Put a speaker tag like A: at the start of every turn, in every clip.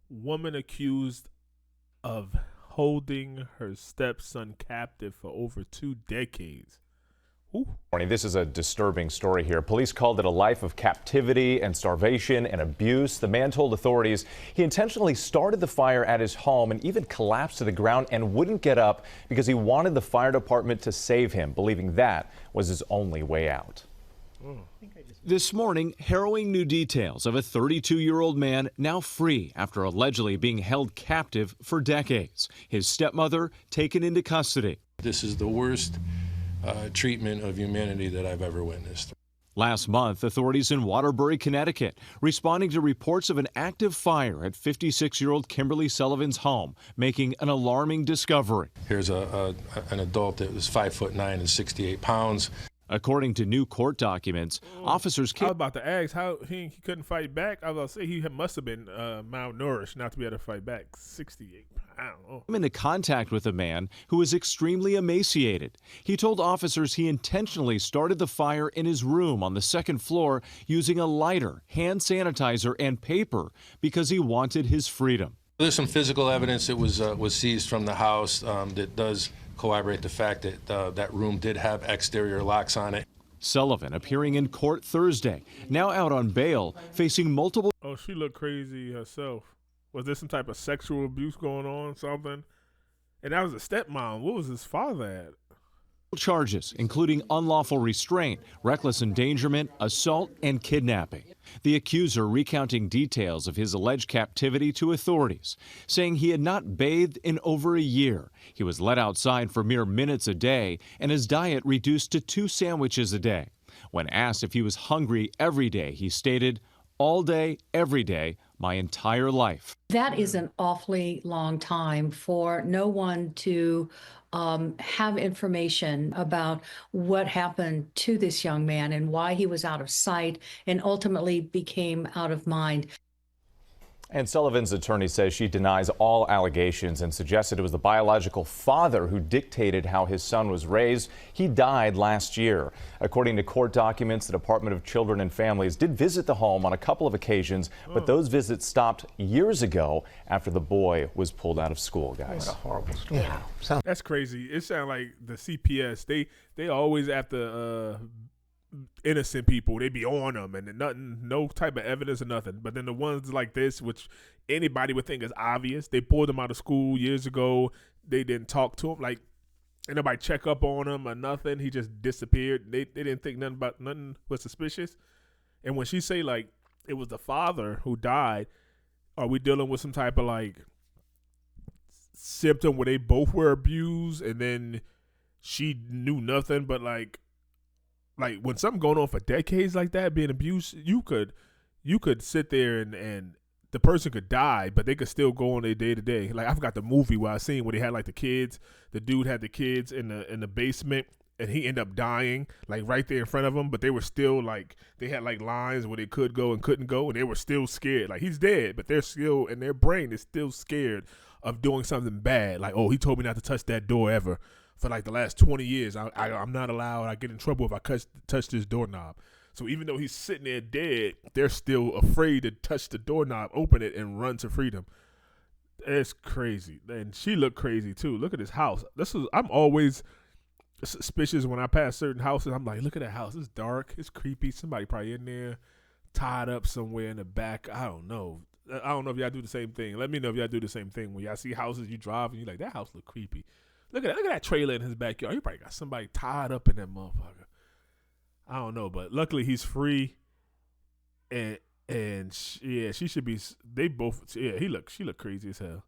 A: Woman accused of holding her stepson captive for over 2 decades. Ooh.
B: Morning. This is a disturbing story here. Police called it a life of captivity and starvation and abuse. The man told authorities he intentionally started the fire at his home and even collapsed to the ground and wouldn't get up because he wanted the fire department to save him, believing that was his only way out.
C: This morning, harrowing new details of a 32-year-old man now free after allegedly being held captive for decades. His stepmother taken into custody.
D: This is the worst treatment of humanity that I've ever witnessed.
C: Last month, authorities in Waterbury, Connecticut, responding to reports of an active fire at 56-year-old Kimberly Sullivan's home, making an alarming discovery.
D: Here's an adult that was 5'9" and 68 pounds.
C: According to new court documents, officers
A: I was about to ask how he couldn't fight back. I was about to say he must have been malnourished not to be able to fight back. 68 pounds. Oh.
C: came into contact with a man who was extremely emaciated. He told officers he intentionally started the fire in his room on the second floor using a lighter, hand sanitizer, and paper because he wanted his freedom.
D: There's some physical evidence that was seized from the house that does corroborate the fact that that room did have exterior locks on it.
C: Sullivan appearing in court Thursday, now out on bail, facing multiple.
A: Oh, she looked crazy herself. Was there some type of sexual abuse going on, something? And that was a stepmom. What was his father at?
C: Charges, including unlawful restraint, reckless endangerment, assault, and kidnapping. The accuser recounting details of his alleged captivity to authorities, saying he had not bathed in over a year. He was let outside for mere minutes a day, and his diet reduced to 2 sandwiches a day. When asked if he was hungry every day, he stated, "All day, every day, my entire life."
E: That is an awfully long time for no one to have information about what happened to this young man and why he was out of sight and ultimately became out of mind.
B: And Sullivan's attorney says she denies all allegations and suggested it was the biological father who dictated how his son was raised. He died last year. According to court documents, the Department of Children and Families did visit the home on a couple of occasions, but those visits stopped years ago after the boy was pulled out of school, guys.
F: What a horrible story.
E: Yeah.
A: That's crazy. It sounds like the CPS. They always after innocent people. They be on them and nothing, no type of evidence or nothing. But then the ones like this, which anybody would think is obvious, they pulled them out of school years ago. They didn't talk to him. Like, ain't nobody check up on him or nothing. He just disappeared. They didn't think nothing was suspicious. And when she say like it was the father who died, are we dealing with some type of like symptom where they both were abused and then she knew nothing? But like when something going on for decades like that, being abused, you could sit there and the person could die, but they could still go on their day to day. Like I forgot the movie where I seen where they had like the kids. The dude had the kids in the basement, and he ended up dying like right there in front of them. But they were still like they had like lines where they could go and couldn't go, and they were still scared. Like he's dead, but they're still in their brain is still scared of doing something bad. Like, oh, he told me not to touch that door ever. For like the last 20 years, I'm not allowed. I get in trouble if I touch this doorknob. So even though he's sitting there dead, they're still afraid to touch the doorknob, open it, and run to freedom. It's crazy. And she looked crazy too. Look at this house. I'm always suspicious when I pass certain houses. I'm like, look at that house. It's dark. It's creepy. Somebody probably in there, tied up somewhere in the back. I don't know. I don't know if y'all do the same thing. Let me know if y'all do the same thing. When y'all see houses you drive and you're like, that house look creepy. Look at that trailer in his backyard. He probably got somebody tied up in that motherfucker. I don't know, but luckily he's free. She should be. They both. Yeah, she looked crazy as hell.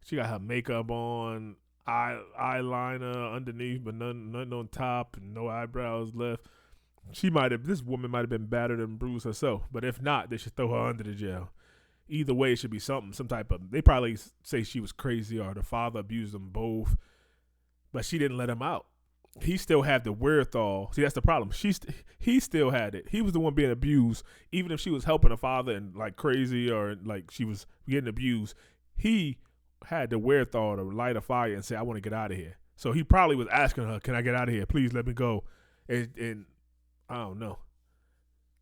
A: She got her makeup on, eyeliner underneath, but nothing on top, and no eyebrows left. This woman might have been battered and bruised herself, but if not, they should throw her under the jail. Either way, it should be some type of. They probably say she was crazy or the father abused them both, but she didn't let him out. He still had the wherewithal. See, that's the problem. He still had it. He was the one being abused, even if she was helping the father and like crazy or like she was getting abused. He had the wherewithal to light a fire and say, "I want to get out of here." So he probably was asking her, "Can I get out of here? Please let me go." And I don't know.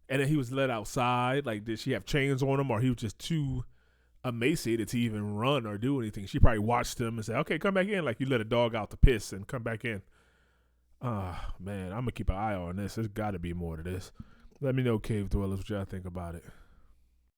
A: And then he was let outside. Like, did she have chains on him, or he was just too emaciated to even run or do anything. She probably watched him and said, "Okay, come back in," like you let a dog out to piss and come back in. Man, I'm gonna keep an eye on this. There's got to be more to this. Let me know, Cave Dwellers, what y'all think about it.